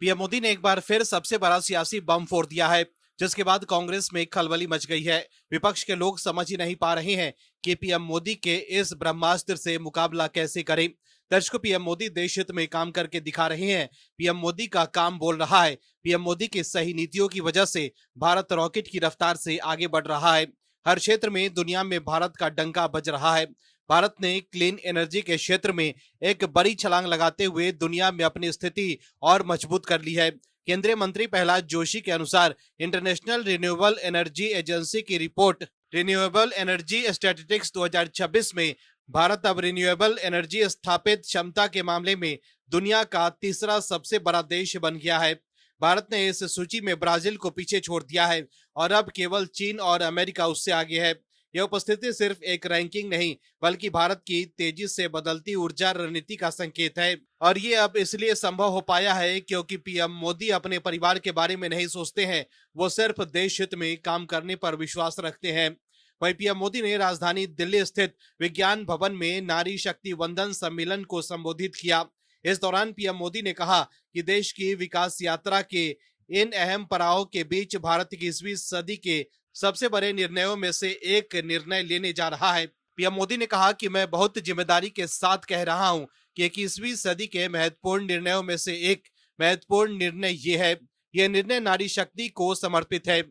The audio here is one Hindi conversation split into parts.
पीएम मोदी ने एक बार फिर सबसे बड़ा सियासी बम फोड़ दिया है, जिसके बाद कांग्रेस में खलबली मच गई है। विपक्ष के लोग समझ ही नहीं पा रहे हैं कि पीएम मोदी के इस ब्रह्मास्त्र से मुकाबला कैसे करें। दर्शकों, पीएम मोदी देश हित में काम करके दिखा रहे हैं। पीएम मोदी का काम बोल रहा है। पीएम मोदी की सही नीतियों की वजह से भारत रॉकेट की रफ्तार से आगे बढ़ रहा है। हर क्षेत्र में दुनिया में भारत का डंका बज रहा है। भारत ने क्लीन एनर्जी के क्षेत्र में एक बड़ी छलांग लगाते हुए दुनिया में अपनी स्थिति और मजबूत कर ली है। केंद्रीय मंत्री प्रहलाद जोशी के अनुसार इंटरनेशनल रिन्यूएबल एनर्जी एजेंसी की रिपोर्ट रिन्यूएबल एनर्जी स्टैटिस्टिक्स 2026 में भारत अब रिन्यूएबल एनर्जी स्थापित क्षमता के मामले में दुनिया का तीसरा सबसे बड़ा देश बन गया है। भारत ने इस सूची में ब्राजील को पीछे छोड़ दिया है और अब केवल चीन और अमेरिका उससे आगे है। यह उपस्थिति सिर्फ एक रैंकिंग नहीं, बल्कि भारत की तेजी से बदलती ऊर्जा रणनीति का संकेत है। और ये अब इसलिए संभव हो पाया है क्योंकि पीएम मोदी अपने परिवार के बारे में नहीं सोचते हैं, वो सिर्फ देश हित में काम करने पर विश्वास रखते हैं। वहीं पीएम मोदी ने राजधानी दिल्ली स्थित विज्ञान भवन में नारी शक्ति वंदन सम्मेलन को संबोधित किया। इस दौरान पीएम मोदी ने कहा कि देश की विकास यात्रा के इन अहम पड़ावों के बीच भारत की 20वीं सदी के सबसे बड़े निर्णयों में से एक निर्णय लेने जा रहा है। पीएम मोदी ने कहा कि मैं बहुत जिम्मेदारी के साथ कह रहा हूं कि 21वीं सदी के महत्वपूर्ण निर्णयों में से एक महत्वपूर्ण निर्णय ये है। यह निर्णय नारी शक्ति को समर्पित है,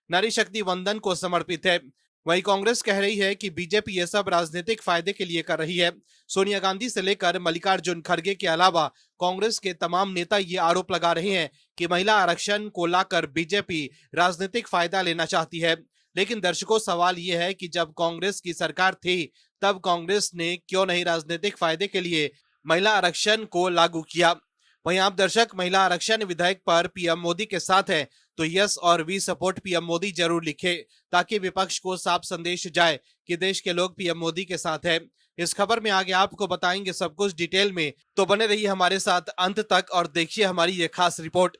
नारी शक्ति वंदन को समर्पित है। वहीं कांग्रेस कह रही है कि बीजेपी ये सब राजनीतिक फायदे के लिए कर रही है। सोनिया गांधी से लेकर मल्लिकार्जुन खड़गे के अलावा कांग्रेस के तमाम नेता ये आरोप लगा रहे हैं कि महिला आरक्षण को लाकर बीजेपी राजनीतिक फायदा लेना चाहती है। लेकिन दर्शकों, सवाल ये है कि जब कांग्रेस की सरकार थी तब कांग्रेस ने क्यों नहीं राजनीतिक फायदे के लिए महिला आरक्षण को लागू किया। वहीं आप दर्शक महिला आरक्षण विधेयक पर पीएम मोदी के साथ हैं तो यस और वी सपोर्ट पीएम मोदी जरूर लिखे, ताकि विपक्ष को साफ संदेश जाए कि देश के लोग पीएम मोदी के साथ हैं। इस खबर में आगे आपको बताएंगे सब कुछ डिटेल में, तो बने रहिए हमारे साथ अंत तक और देखिए हमारी ये खास रिपोर्ट।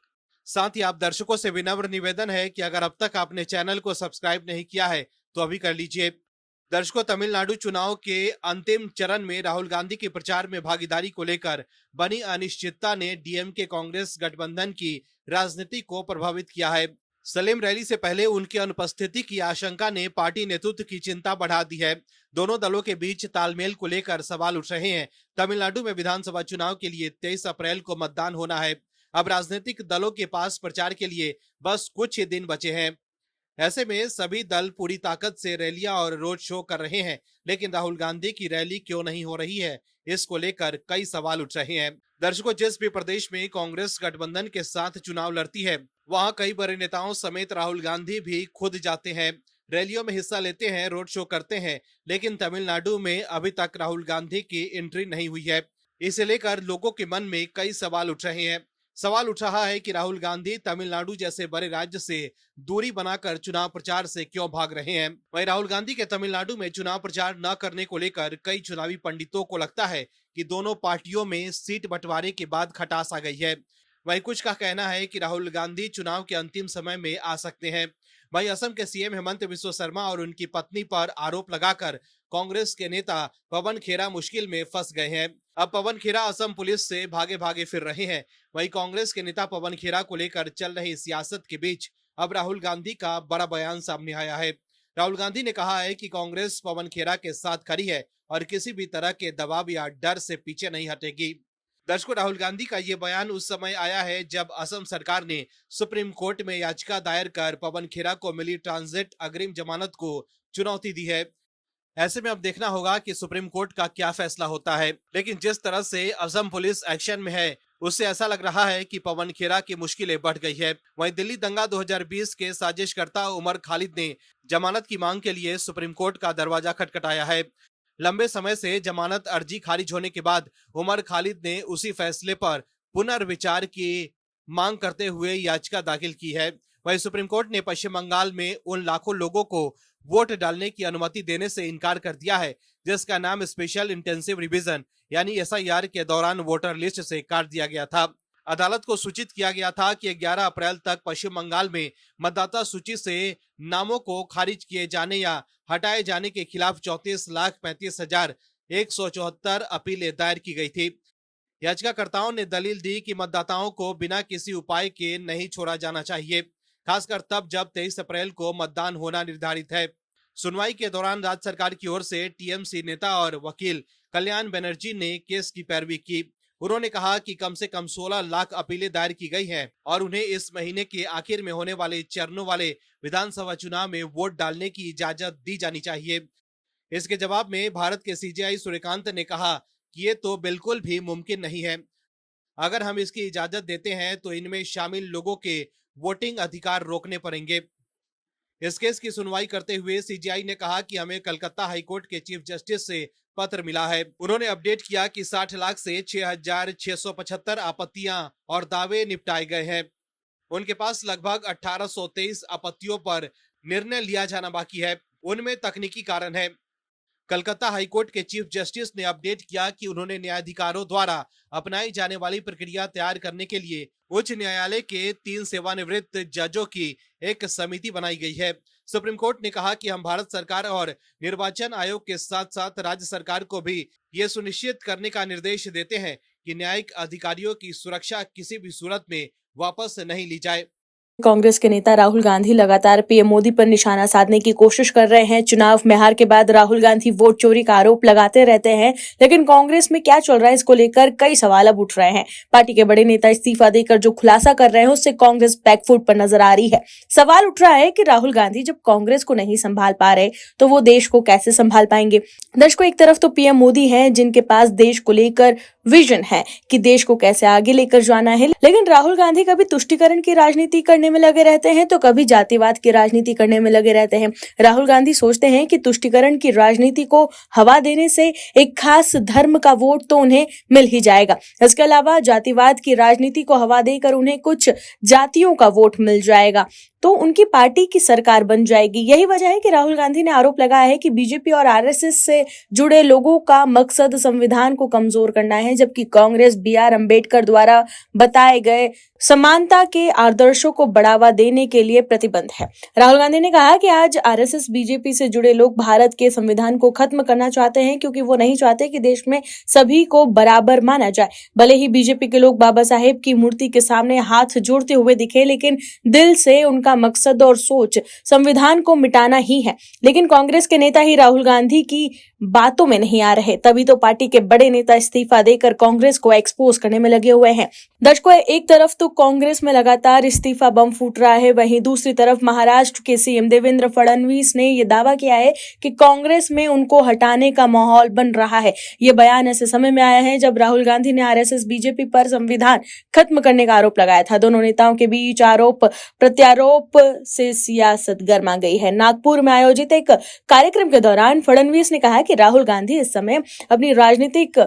साथ ही आप दर्शकों से विनम्र निवेदन है कि अगर अब तक आपने चैनल को सब्सक्राइब नहीं किया है तो अभी कर लीजिए। दर्शकों, तमिलनाडु चुनाव के अंतिम चरण में राहुल गांधी के प्रचार में भागीदारी को लेकर बनी अनिश्चितता ने डीएमके कांग्रेस गठबंधन की राजनीति को प्रभावित किया है। सलेम रैली से पहले उनकी अनुपस्थिति की आशंका ने पार्टी नेतृत्व की चिंता बढ़ा दी है। दोनों दलों के बीच तालमेल को लेकर सवाल उठ रहे हैं। तमिलनाडु में विधानसभा चुनाव के लिए 23 अप्रैल को मतदान होना है। अब राजनीतिक दलों के पास प्रचार के लिए बस कुछ ही दिन बचे हैं। ऐसे में सभी दल पूरी ताकत से रैलियां और रोड शो कर रहे हैं, लेकिन राहुल गांधी की रैली क्यों नहीं हो रही है, इसको लेकर कई सवाल उठ रहे हैं। दर्शकों, जिस भी प्रदेश में कांग्रेस गठबंधन के साथ चुनाव लड़ती है, वहां कई बड़े नेताओं समेत राहुल गांधी भी खुद जाते हैं, रैलियों में हिस्सा लेते हैं, रोड शो करते हैं। लेकिन तमिलनाडु में अभी तक राहुल गांधी की एंट्री नहीं हुई है। इसे लेकर लोगों के मन में कई सवाल उठ रहे हैं। सवाल उठ रहा है कि राहुल गांधी तमिलनाडु जैसे बड़े राज्य से दूरी बनाकर चुनाव प्रचार से क्यों भाग रहे हैं। वहीं राहुल गांधी के तमिलनाडु में चुनाव प्रचार न करने को लेकर कई चुनावी पंडितों को लगता है कि दोनों पार्टियों में सीट बंटवारे के बाद खटास आ गई है। वहीं कुछ का कहना है कि राहुल गांधी चुनाव के अंतिम समय में आ सकते हैं। वहीं असम के सीएम हेमंत बिस्वा शर्मा और उनकी पत्नी पर आरोप लगाकर कांग्रेस के नेता पवन खेरा मुश्किल में फंस गए हैं। अब पवन खेरा असम पुलिस से भागे भागे फिर रहे हैं। वहीं कांग्रेस के नेता पवन खेरा को लेकर चल रही सियासत के बीच अब राहुल गांधी का बड़ा बयान सामने आया है। राहुल गांधी ने कहा है कि कांग्रेस पवन खेरा के साथ खड़ी है और किसी भी तरह के दबाव या डर से पीछे नहीं हटेगी। दर्शकों, राहुल गांधी का ये बयान उस समय आया है जब असम सरकार ने सुप्रीम कोर्ट में याचिका दायर कर पवन खेरा को मिली ट्रांजिट अग्रिम जमानत को चुनौती दी है। ऐसे में अब देखना होगा कि सुप्रीम कोर्ट का क्या फैसला होता है। लेकिन जिस तरह से असम पुलिस एक्शन में है, उससे ऐसा लग रहा है कि पवन खेरा की मुश्किलें बढ़ गई है। वहीं दिल्ली दंगा 2020 के साजिशकर्ता उमर खालिद ने जमानत की मांग के लिए सुप्रीम कोर्ट का दरवाजा खटखटाया है। लंबे समय से जमानत अर्जी खारिज होने के बाद उमर खालिद ने उसी फैसले पर पुनर्विचार की मांग करते हुए याचिका दाखिल की है। वहीं सुप्रीम कोर्ट ने पश्चिम बंगाल में उन लाखों लोगों को वोट डालने की अनुमति देने से इनकार कर दिया है जिसका नाम स्पेशल इंटेंसिव रिवीजन यानी एसआईआर के दौरान वोटर लिस्ट से काट दिया गया था। अदालत को सूचित किया गया था कि 11 अप्रैल तक पश्चिम बंगाल में मतदाता सूची से नामों को खारिज किए जाने या हटाए जाने के खिलाफ 34,35,174 अपीलें दायर की गई थी। याचिकाकर्ताओं ने दलील दी कि मतदाताओं को बिना किसी उपाय के नहीं छोड़ा जाना चाहिए, खासकर तब जब 23 अप्रैल को मतदान होना निर्धारित है। सुनवाई के दौरान राज्य सरकार की ओर से टीएमसी नेता और वकील कल्याण बनर्जी ने केस की पैरवी की। उन्होंने कहा कि कम से कम 16 लाख अपीलें दायर की गई हैं और उन्हें इस महीने के आखिर में होने वाले चरणों वाले विधानसभा चुनाव में वोट डालने की इजाजत दी जानी चाहिए। इसके जवाब में भारत के सीजेआई सूर्यकांत ने कहा कि ये तो बिल्कुल भी मुमकिन नहीं है। अगर हम इसकी इजाजत देते हैं तो इनमें शामिल लोगों के वोटिंग अधिकार रोकने पड़ेंगे। इस केस की सुनवाई करते हुए सीजेआई ने कहा कि हमें कलकत्ता हाईकोर्ट के चीफ जस्टिस से पत्र मिला है। उन्होंने अपडेट किया कि 60 लाख से 6,675 आपत्तियां और दावे निपटाए गए हैं। उनके पास लगभग 1823 आपत्तियों पर निर्णय लिया जाना बाकी है। उनमें तकनीकी कारण है। कलकत्ता हाईकोर्ट के चीफ जस्टिस ने अपडेट किया कि उन्होंने न्यायाधिकारों द्वारा अपनाई जाने वाली प्रक्रिया तैयार करने के लिए उच्च न्यायालय के 3 सेवानिवृत्त जजों की एक समिति बनाई गई है। सुप्रीम कोर्ट ने कहा कि हम भारत सरकार और निर्वाचन आयोग के साथ साथ राज्य सरकार को भी ये सुनिश्चित करने का निर्देश देते हैं कि न्यायिक अधिकारियों की सुरक्षा किसी भी सूरत में वापस नहीं ली जाए। कांग्रेस के नेता राहुल गांधी लगातार पीएम मोदी पर निशाना साधने की कोशिश कर रहे हैं। चुनाव में हार के बाद राहुल गांधी वोट चोरी का आरोप लगाते रहते हैं, लेकिन कांग्रेस में क्या चल रहा है इसको लेकर कई सवाल अब उठ रहे हैं। पार्टी के बड़े नेता इस्तीफा देकर जो खुलासा कर रहे हैं उससे कांग्रेस बैकफुट पर नजर आ रही है। सवाल उठ रहा है कि राहुल गांधी जब कांग्रेस को नहीं संभाल पा रहे तो वो देश को कैसे संभाल पाएंगे। दर्शकों, एक तरफ तो पीएम मोदी है जिनके पास देश को लेकर विजन है कि देश को कैसे आगे लेकर जाना है, लेकिन राहुल गांधी कभी तुष्टीकरण की राजनीति करने में लगे रहते हैं तो कभी जातिवाद की राजनीति करने में लगे रहते हैं। राहुल गांधी सोचते हैं कि तुष्टीकरण की राजनीति को हवा देने से एक खास धर्म का वोट तो उन्हें मिल ही जाएगा। इसके अलावा जातिवाद की राजनीति को हवा देकर उन्हें कुछ जातियों का वोट मिल जाएगा तो उनकी पार्टी की सरकार बन जाएगी। यही वजह है कि राहुल गांधी ने आरोप लगाया है कि बीजेपी और आरएसएस से जुड़े लोगों का मकसद संविधान को कमजोर करना है, जबकि कांग्रेस बीआर अंबेडकर द्वारा बताए गए समानता के आदर्शों को बढ़ावा देने के लिए प्रतिबद्ध है। राहुल गांधी ने कहा कि आज आरएसएस बीजेपी से जुड़े लोग भारत के संविधान को खत्म करना चाहते हैं क्योंकि वो नहीं चाहते कि देश में सभी को बराबर माना जाए। भले ही बीजेपी के लोग बाबा साहेब की मूर्ति के सामने हाथ जोड़ते हुए दिखे, लेकिन दिल से उनका मकसद और सोच संविधान को मिटाना ही है। लेकिन कांग्रेस के नेता ही राहुल गांधी की बातों में नहीं आ रहे, तभी तो पार्टी के बड़े नेता इस्तीफा देकर कांग्रेस को एक्सपोज करने में लगे हुए हैं। दर्शकों, एक तरफ तो कांग्रेस में लगातार इस्तीफा बम फूट रहा है, वहीं दूसरी तरफ महाराष्ट्र के सीएम देवेंद्र फडणवीस ने यह दावा किया है कि कांग्रेस में उनको हटाने का माहौल बन रहा है। ये बयान ऐसे समय में आया है जब राहुल गांधी ने आरएसएस बीजेपी पर संविधान खत्म करने का आरोप लगाया था। दोनों नेताओं के बीच आरोप प्रत्यारोप से सियासत गर्मा गई है। नागपुर में आयोजित एक कार्यक्रम के दौरान फडणवीस ने कहा कि राहुल गांधी इस समय अपनी राजनीतिक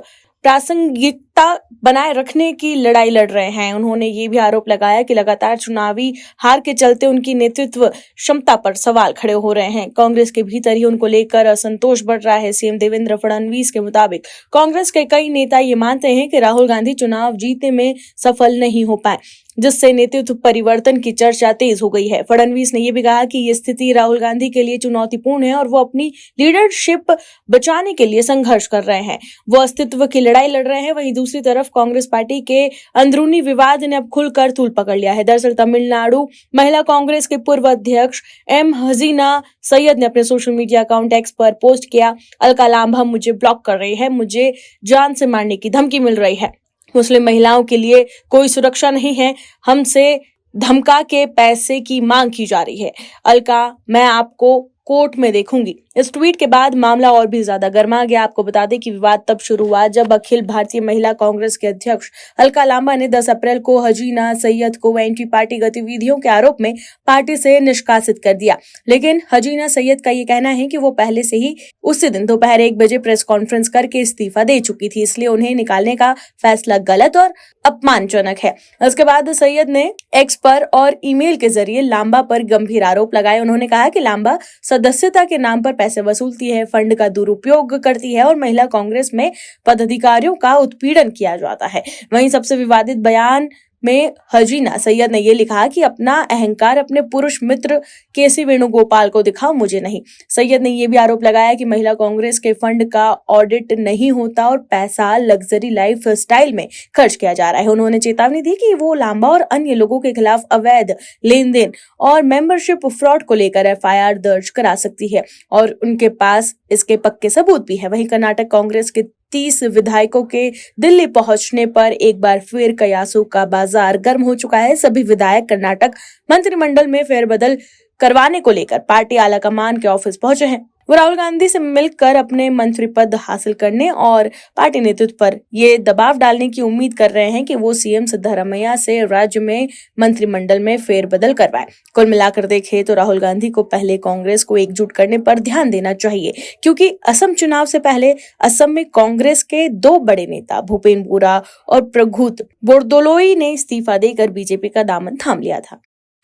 प्रासंगिकता बनाए रखने की लड़ाई लड़ रहे हैं। उन्होंने ये भी आरोप लगाया कि लगातार चुनावी हार के चलते उनकी नेतृत्व क्षमता पर सवाल खड़े हो रहे हैं। कांग्रेस के भीतर ही उनको लेकर असंतोष बढ़ रहा है। सीएम देवेंद्र फडणवीस के मुताबिक कांग्रेस के कई नेता ये मानते हैं कि राहुल गांधी चुनाव जीतने में सफल नहीं हो पाए, जिससे नेतृत्व परिवर्तन की चर्चा तेज हो गई है। फडणवीस ने यह भी कहा कि ये स्थिति राहुल गांधी के लिए चुनौतीपूर्ण है और वो अपनी लीडरशिप बचाने के लिए संघर्ष कर रहे हैं। वो अस्तित्व की लड़ाई लड़ रहे हैं। वहीं दूसरी तरफ कांग्रेस पार्टी के अंदरूनी विवाद ने अब खुलकर तूल पकड़ लिया है। दरअसल तमिलनाडु महिला कांग्रेस के पूर्व अध्यक्ष एम हसीना सैयद ने अपने सोशल मीडिया अकाउंट एक्स पर पोस्ट किया, अलका लांबा मुझे ब्लॉक कर रही है, मुझे जान से मारने की धमकी मिल रही है, मुस्लिम महिलाओं के लिए कोई सुरक्षा नहीं है, हमसे धमका के पैसे की मांग की जा रही है, अलका मैं आपको कोर्ट में देखूंगी। इस ट्वीट के बाद मामला और भी ज्यादा गर्मा गया। आपको बता दें कि विवाद तब शुरू हुआ जब अखिल भारतीय महिला कांग्रेस के अध्यक्ष अलका लांबा ने 10 अप्रैल को हसीना सैयद को एंटी पार्टी गतिविधियों के आरोप में पार्टी से निष्कासित कर दिया। लेकिन हसीना सैयद का ये कहना है कि वो पहले से ही उसी दिन दोपहर 1 बजे प्रेस कॉन्फ्रेंस करके इस्तीफा दे चुकी थी, इसलिए उन्हें निकालने का फैसला गलत और अपमानजनक है। उसके बाद सैयद ने एक्स पर और ईमेल के जरिए लांबा पर गंभीर आरोप लगाए। उन्होंने कहा कि लांबा सदस्यता के नाम पर पैसे वसूलती है, फंड का दुरुपयोग करती है और महिला कांग्रेस में पदाधिकारियों का उत्पीड़न किया जाता है। वहीं सबसे विवादित बयान में हजीना सैयद ने ये लिखा कि अपना अहंकार अपने पुरुष मित्र केसी वेणुगोपाल को दिखाओ, मुझे नहीं। सैयद ने ये भी आरोप लगाया कि महिला कांग्रेस के फंड का ऑडिट नहीं होता और पैसा लग्जरी लाइफ स्टाइल में खर्च किया जा रहा है। उन्होंने चेतावनी दी कि वो लांबा और अन्य लोगों के खिलाफ अवैध लेन देन और मेंबरशिप फ्रॉड को लेकर एफआईआर दर्ज करा सकती है और उनके पास इसके पक्के सबूत भी है। वहीं कर्नाटक कांग्रेस के 30 विधायकों के दिल्ली पहुंचने पर एक बार फिर कयासों का बाजार गर्म हो चुका है। सभी विधायक कर्नाटक मंत्रिमंडल में फेरबदल करवाने को लेकर पार्टी आलाकमान के ऑफिस पहुंचे हैं। वो राहुल गांधी से मिलकर अपने मंत्री पद हासिल करने और पार्टी नेतृत्व पर ये दबाव डालने की उम्मीद कर रहे हैं कि वो सीएम सिद्धरामैया से राज्य में मंत्रिमंडल में फेरबदल करवाए। कुल मिलाकर देखें तो राहुल गांधी को पहले कांग्रेस को एकजुट करने पर ध्यान देना चाहिए, क्योंकि असम चुनाव से पहले असम में कांग्रेस के 2 बड़े नेता भूपेन बोरा और प्रघुत बोरदोलोई ने इस्तीफा देकर बीजेपी का दामन थाम लिया था।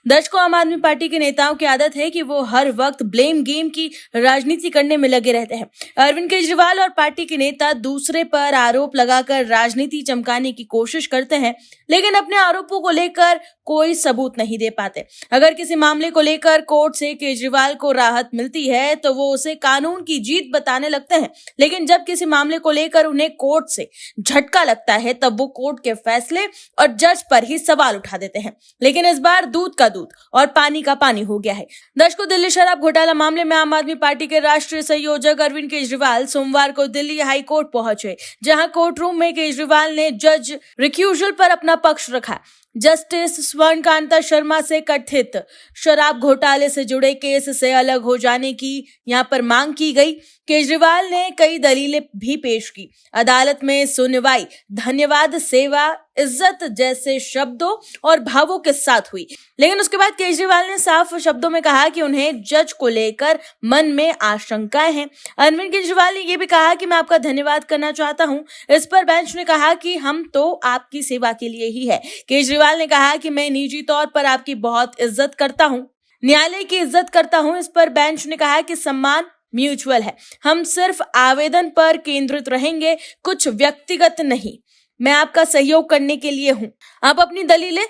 दर्शकों, आम आदमी पार्टी के नेताओं की आदत है कि वो हर वक्त ब्लेम गेम की राजनीति करने में लगे रहते हैं। अरविंद केजरीवाल और पार्टी के नेता दूसरे पर आरोप लगाकर राजनीति चमकाने की कोशिश करते हैं, लेकिन अपने आरोपों को लेकर कोई सबूत नहीं दे पाते। अगर किसी मामले को लेकर कोर्ट से केजरीवाल को राहत मिलती है तो वो उसे कानून की जीत बताने लगते हैं, लेकिन जब किसी मामले को लेकर उन्हें कोर्ट से झटका लगता है तब वो कोर्ट के फैसले और जज पर ही सवाल उठा देते हैं। लेकिन इस बार दूध का दूध और पानी का पानी हो गया है। दर्शकों, दिल्ली शराब घोटाला मामले में आम आदमी पार्टी के राष्ट्रीय संयोजक अरविंद केजरीवाल सोमवार को दिल्ली हाई कोर्ट पहुंचे, जहां कोर्ट रूम में केजरीवाल ने जज रिक्यूजल पर अपना पक्ष रखा। जस्टिस स्वर्णकांता शर्मा से कथित शराब घोटाले से जुड़े केस से अलग हो जाने की यहां पर मांग की गई। केजरीवाल ने कई दलीलें भी पेश की। अदालत में सुनवाई धन्यवाद, सेवा, इज्जत जैसे शब्दों और भावों के साथ हुई, लेकिन उसके बाद केजरीवाल ने साफ शब्दों में कहा कि उन्हें जज को लेकर मन में आशंकाएं हैं। अरविंद केजरीवाल ने यह भी कहा कि मैं आपका धन्यवाद करना चाहता हूं। इस पर बेंच ने कहा कि हम तो आपकी सेवा के लिए ही है। केजरीवाल ने कहा कि मैं निजी तौर पर आपकी बहुत इज्जत करता हूं, न्यायालय की इज्जत करता हूं। इस पर बेंच ने कहा कि सम्मान म्यूचुअल है, हम सिर्फ आवेदन पर केंद्रित रहेंगे, कुछ व्यक्तिगत नहीं। मैं आपका सहयोग करने के लिए हूं, आप अपनी दलीलें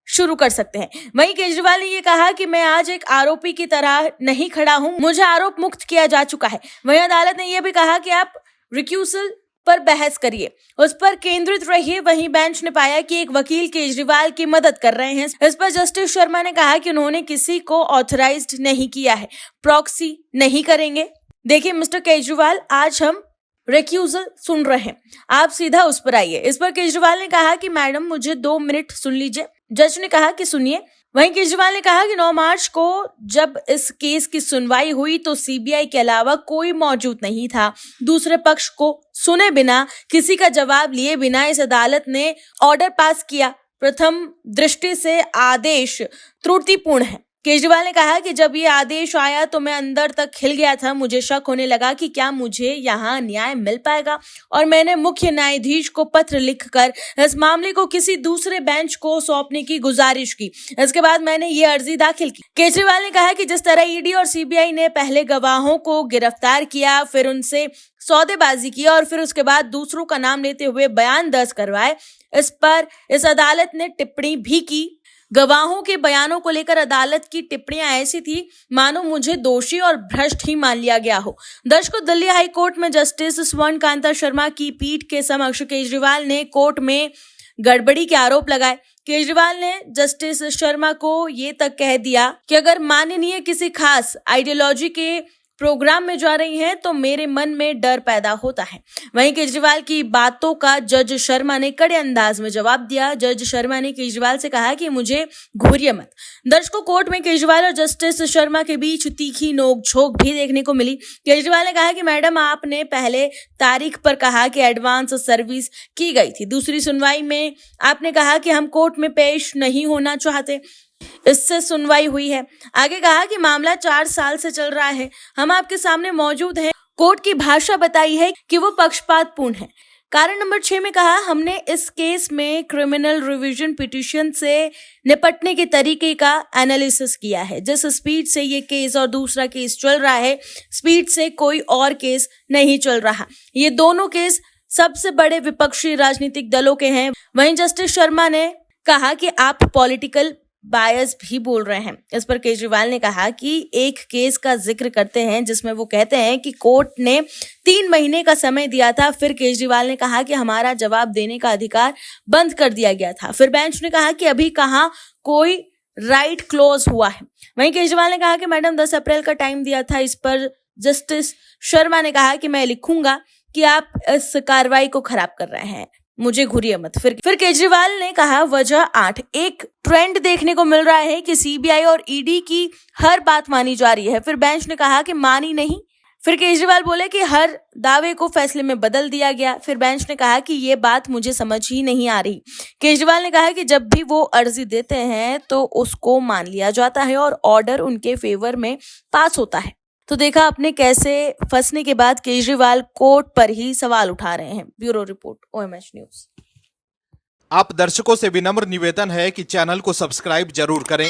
शुरू कर सकते हैं। वहीं केजरीवाल ने यह कहा कि मैं आज एक आरोपी की तरह नहीं खड़ा हूं, मुझे आरोप मुक्त किया जा चुका है। वहीं अदालत ने यह भी कहा कि आप रिक्यूजल पर बहस करिए, उस पर केंद्रित रहिए। वहीं बेंच ने पाया कि एक वकील केजरीवाल की मदद कर रहे हैं। इस पर जस्टिस शर्मा ने कहा कि उन्होंने किसी को ऑथराइज्ड नहीं किया है, प्रॉक्सी नहीं करेंगे। देखिए मिस्टर केजरीवाल, आज हम रिक्यूजल सुन रहे हैं, आप सीधा उस पर आइए। इस पर केजरीवाल ने कहा कि मैडम मुझे 2 मिनट सुन लीजिए। जज ने कहा कि सुनिए। वहीं केजरीवाल ने कहा कि 9 मार्च को जब इस केस की सुनवाई हुई तो सीबीआई के अलावा कोई मौजूद नहीं था। दूसरे पक्ष को सुने बिना, किसी का जवाब लिए बिना इस अदालत ने ऑर्डर पास किया। प्रथम दृष्टि से आदेश त्रुटिपूर्ण है। केजरीवाल ने कहा कि जब ये आदेश आया तो मैं अंदर तक हिल गया था, मुझे शक होने लगा कि क्या मुझे यहाँ न्याय मिल पाएगा और मैंने मुख्य न्यायाधीश को पत्र लिखकर इस मामले को किसी दूसरे बेंच को सौंपने की गुजारिश की। इसके बाद मैंने ये अर्जी दाखिल की। केजरीवाल ने कहा कि जिस तरह ईडी और सीबीआई ने पहले गवाहों को गिरफ्तार किया, फिर उनसे सौदेबाजी की और फिर उसके बाद दूसरों का नाम लेते हुए बयान दर्ज करवाए, इस पर इस अदालत ने टिप्पणी भी की। गवाहों के बयानों को लेकर अदालत की टिप्पणियां ऐसी थी मानो मुझे दोषी और भ्रष्ट ही मान लिया गया हो। दर्शकों, दिल्ली हाई कोर्ट में जस्टिस स्वर्णकांता शर्मा की पीठ के समक्ष केजरीवाल ने कोर्ट में गड़बड़ी के आरोप लगाए। केजरीवाल ने जस्टिस शर्मा को ये तक कह दिया कि अगर माननीय किसी खास आइडियोलॉजी के प्रोग्राम में जा रही हैं तो मेरे मन में डर पैदा होता है। वहीं केजरीवाल की बातों का जज शर्मा ने कड़े अंदाज में जवाब दिया। जज शर्मा ने केजरीवाल से कहा कि मुझे घूरिए मत। दर्शकों, कोर्ट में केजरीवाल और जस्टिस शर्मा के बीच तीखी नोक-झोंक भी देखने को मिली। केजरीवाल ने कहा कि मैडम, आपने पहले तारीख पर कहा कि एडवांस सर्विस की गई थी, दूसरी सुनवाई में आपने कहा कि हम कोर्ट में पेश नहीं होना चाहते, इससे सुनवाई हुई है। आगे कहा कि मामला 4 साल से चल रहा है, हम आपके सामने मौजूद हैं। कोर्ट की भाषा बताई है कि वो पक्षपातपूर्ण है। कारण नंबर 6 में कहा, हमने इस केस में क्रिमिनल रिवीजन पिटीशन से निपटने के तरीके का एनालिसिस किया है। जिस स्पीड से ये केस और दूसरा केस चल रहा है, स्पीड से कोई और केस नहीं चल रहा। ये दोनों केस सबसे बड़े विपक्षी राजनीतिक दलों के हैं। वहीं जस्टिस शर्मा ने कहा कि आप पॉलिटिकल बायस भी बोल रहे हैं। इस पर केजरीवाल ने कहा कि एक केस का जिक्र करते हैं जिसमें वो कहते हैं कि कोर्ट ने 3 महीने का समय दिया था, फिर केजरीवाल ने कहा कि हमारा जवाब देने का अधिकार बंद कर दिया गया था। फिर बेंच ने कहा कि अभी कहाँ कोई राइट क्लोज हुआ है। वहीं केजरीवाल ने कहा कि मैडम 10 अप्रैल का टाइम दिया था। इस पर जस्टिस शर्मा ने कहा कि मैं लिखूंगा कि आप इस कार्रवाई को खराब कर रहे हैं, मुझे घूरिए मत। फिर केजरीवाल ने कहा वजह 8, एक ट्रेंड देखने को मिल रहा है कि सीबीआई और ईडी की हर बात मानी जा रही है। फिर बेंच ने कहा कि मानी नहीं। फिर केजरीवाल बोले कि हर दावे को फैसले में बदल दिया गया। फिर बेंच ने कहा कि ये बात मुझे समझ ही नहीं आ रही। केजरीवाल ने कहा कि जब भी वो अर्जी देते हैं तो उसको मान लिया जाता है और ऑर्डर उनके फेवर में पास होता है। तो देखा आपने कैसे फंसने के बाद केजरीवाल कोर्ट पर ही सवाल उठा रहे हैं। Bureau report, OMH news. आप दर्शकों से विनम्र निवेदन है कि चैनल को सब्सक्राइब जरूर करें